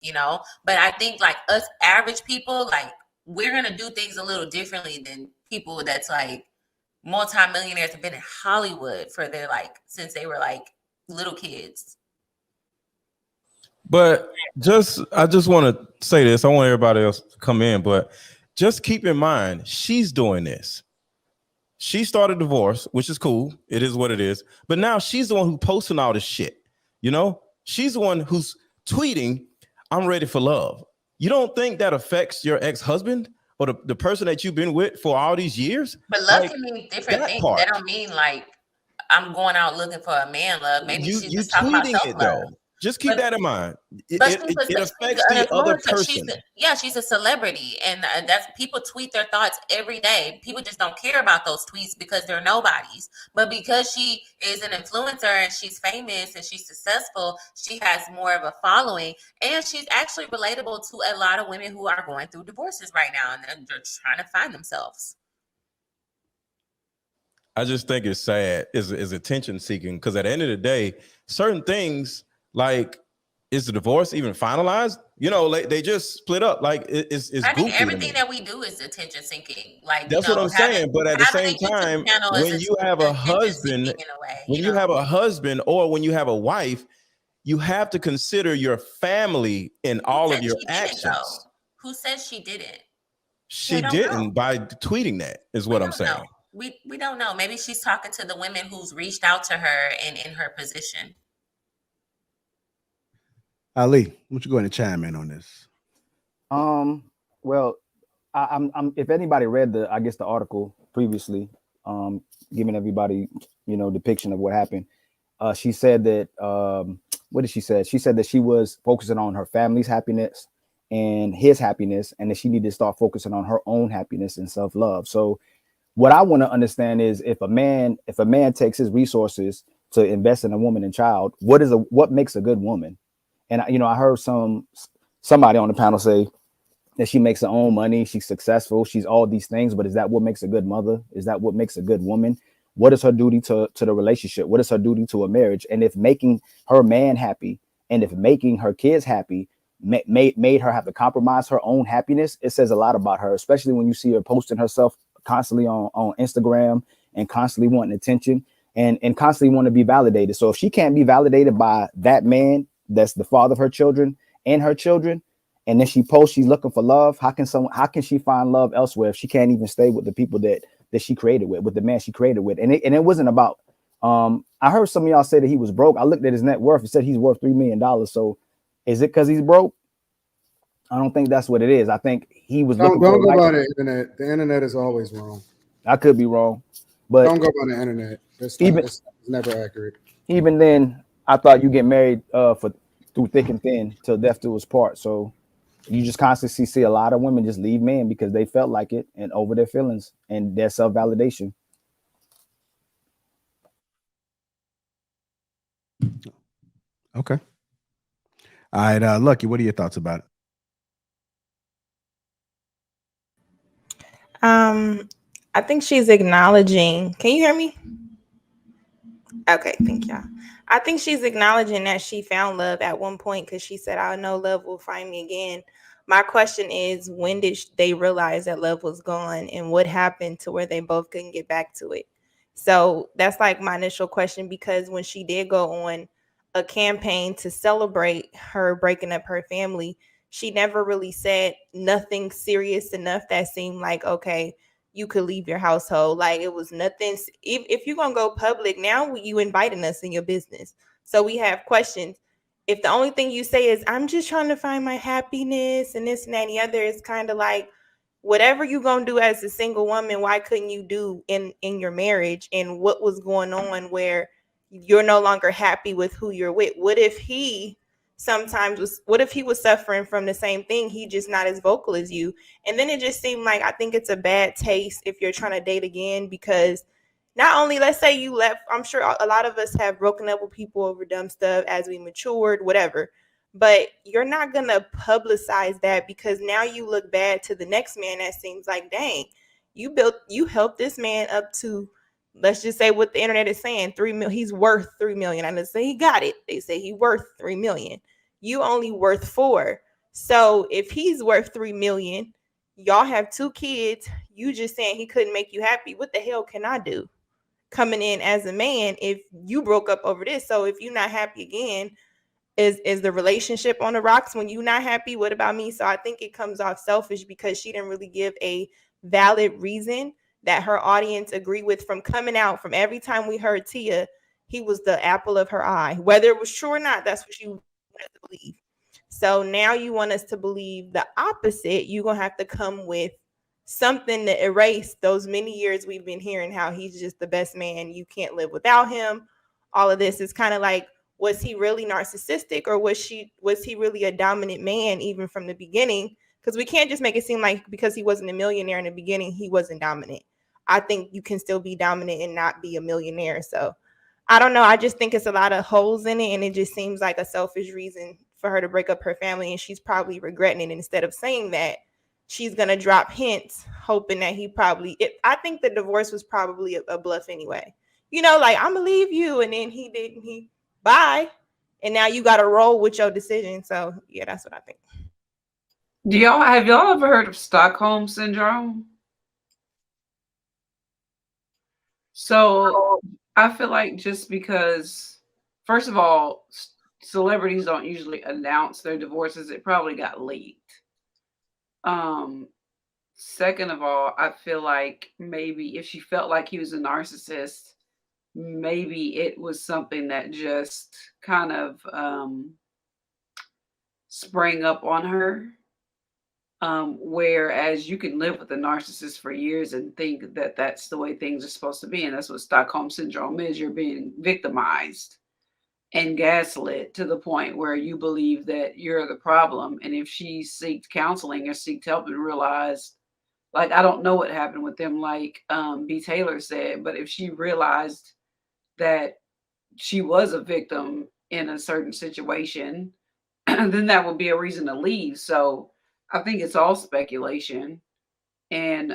you know. But I think like us average people, like we're gonna do things a little differently than people that's like multimillionaires have been in Hollywood for their like since they were like little kids. But I just want to say this. I want everybody else to come in, but just keep in mind, she's doing this. She started divorce, which is cool. It is what it is. But now she's the one who posting all this shit. You know, she's the one who's tweeting, "I'm ready for love." You don't think that affects your ex-husband or the person that you've been with for all these years? But love can mean different things. That don't mean like I'm going out looking for a man love. Maybe she's just talking about self-love. Just keep that in mind. It affects the other person. She's a celebrity, and that's people tweet their thoughts every day. People just don't care about those tweets because they're nobodies. But because she is an influencer and she's famous and she's successful, she has more of a following, and she's actually relatable to a lot of women who are going through divorces right now, and they're trying to find themselves. I just think it's sad, is attention seeking, because at the end of the day, certain things. Like, is the divorce even finalized? You know, like they just split up. Like it's I think everything that we do is attention seeking. Like that's what I'm saying. But at the same time, when you have a husband, you have a husband, or when you have a wife, you have to consider your family in all of your actions. Who says she didn't? She didn't by tweeting that, is what I'm saying. We don't know. Maybe she's talking to the women who's reached out to her and in her position. Ali, what you going to chime in on this? Well, I'm if anybody read the article previously, giving everybody, depiction of what happened. She said that what did she say? She said that she was focusing on her family's happiness and his happiness, and that she needed to start focusing on her own happiness and self-love. So what I want to understand is if a man takes his resources to invest in a woman and child, what makes a good woman? And I heard somebody on the panel say that she makes her own money, she's successful, she's all these things, but is that what makes a good mother? Is that what makes a good woman? What is her duty to the relationship? What is her duty to a marriage? And if making her man happy and if making her kids happy made her have to compromise her own happiness, it says a lot about her, especially when you see her posting herself constantly on Instagram and constantly wanting attention and constantly want to be validated. So if she can't be validated by that man that's the father of her children and her children, and then she posts she's looking for love, how can she find love elsewhere if she can't even stay with the people that she created with the man she created with? And it wasn't about I heard some of y'all say that he was broke. I looked at his net worth. It said he's worth $3 million. So is it because he's broke? I don't think that's what it is. I think he was don't go by the internet. The internet is always wrong. I could be wrong, but don't go by the internet. It's never accurate. Even then, I thought you get married through thick and thin till death do us part. So you just constantly see a lot of women just leave men because they felt like it and over their feelings and their self-validation. Okay. All right, Lucky, what are your thoughts about it? I think she's acknowledging. Can you hear me? Okay, thank y'all. I think she's acknowledging that she found love at one point because she said, I know love will find me again. My question is, when did they realize that love was gone and what happened to where they both couldn't get back to it? So that's like my initial question, because when she did go on a campaign to celebrate her breaking up her family, she never really said nothing serious enough that seemed like, okay, you could leave your household. Like it was nothing. If you're going to go public now, you inviting us in your business. So we have questions. If the only thing you say is, I'm just trying to find my happiness and this and that and the other, it's kind of like, whatever you're going to do as a single woman, why couldn't you do in your marriage? And what was going on where you're no longer happy with who you're with? What if he was suffering from the same thing? He just not as vocal as you. And then it just seemed like, I think it's a bad taste if you're trying to date again, because not only, let's say you left, I'm sure a lot of us have broken up with people over dumb stuff as we matured, whatever, but you're not going to publicize that because now you look bad to the next man that seems like, dang, you helped this man up to, let's just say what the internet is saying, 3 million, he's worth 3 million. I didn't say he got it. They say he worth 3 million. You only worth 4. So if he's worth 3 million, y'all have 2 kids, you just saying he couldn't make you happy. What the hell can I do coming in as a man if you broke up over this? So if you're not happy again, is the relationship on the rocks when you're not happy? What about me? So I think it comes off selfish because she didn't really give a valid reason that her audience agree with from coming out. From every time we heard Tia, he was the apple of her eye. Whether it was true or not, that's what you wanted to believe. So now you want us to believe the opposite. You're going to have to come with something to erase those many years we've been hearing how he's just the best man. You can't live without him. All of this is kind of like, was he really narcissistic, or was he really a dominant man even from the beginning? Because we can't just make it seem like because he wasn't a millionaire in the beginning, he wasn't dominant. I think you can still be dominant and not be a millionaire. So I don't know. I just think it's a lot of holes in it, and it just seems like a selfish reason for her to break up her family, and she's probably regretting it. Instead of saying that, she's gonna drop hints, hoping that he probably. I think the divorce was probably a bluff anyway. You know, like, I'm gonna leave you, and then he didn't. He bye, and now you got to roll with your decision. So yeah, that's what I think. Have y'all ever heard of Stockholm syndrome? So I feel like just because, first of all, celebrities don't usually announce their divorces, it probably got leaked. Second of all, I feel like maybe if she felt like he was a narcissist, maybe it was something that just kind of sprang up on her. Whereas you can live with a narcissist for years and think that that's the way things are supposed to be. And that's what Stockholm syndrome is. You're being victimized and gaslit to the point where you believe that you're the problem. And if she seeked counseling or seeked help and realized, like, I don't know what happened with them, like B. Taylor said, but if she realized that she was a victim in a certain situation, then that would be a reason to leave. So I think it's all speculation, and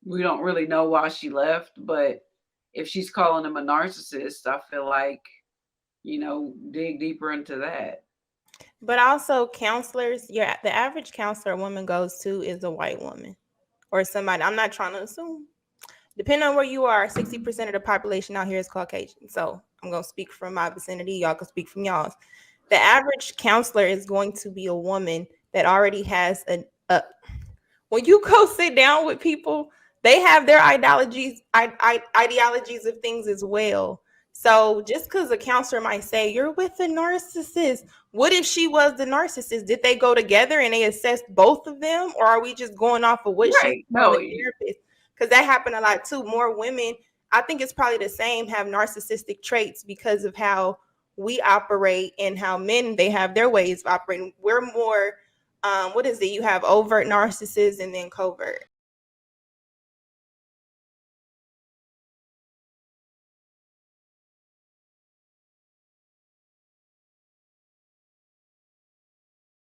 we don't really know why she left. But if she's calling him a narcissist, I feel like, dig deeper into that. But also, counselors, the average counselor a woman goes to is a white woman or somebody. I'm not trying to assume. Depending on where you are, 60% of the population out here is Caucasian. So I'm going to speak from my vicinity. Y'all can speak from y'all's. The average counselor is going to be a woman that already has when you go sit down with people, they have their ideologies of things as well. So just because a counselor might say you're with a narcissist, what if she was the narcissist? Did they go together and they assessed both of them, or are we just going off of what Right. she's no therapist? Because that happened a lot too. More women, I think it's probably the same, have narcissistic traits because of how we operate and how men, they have their ways of operating. We're more, what is it? You have overt narcissists and then covert.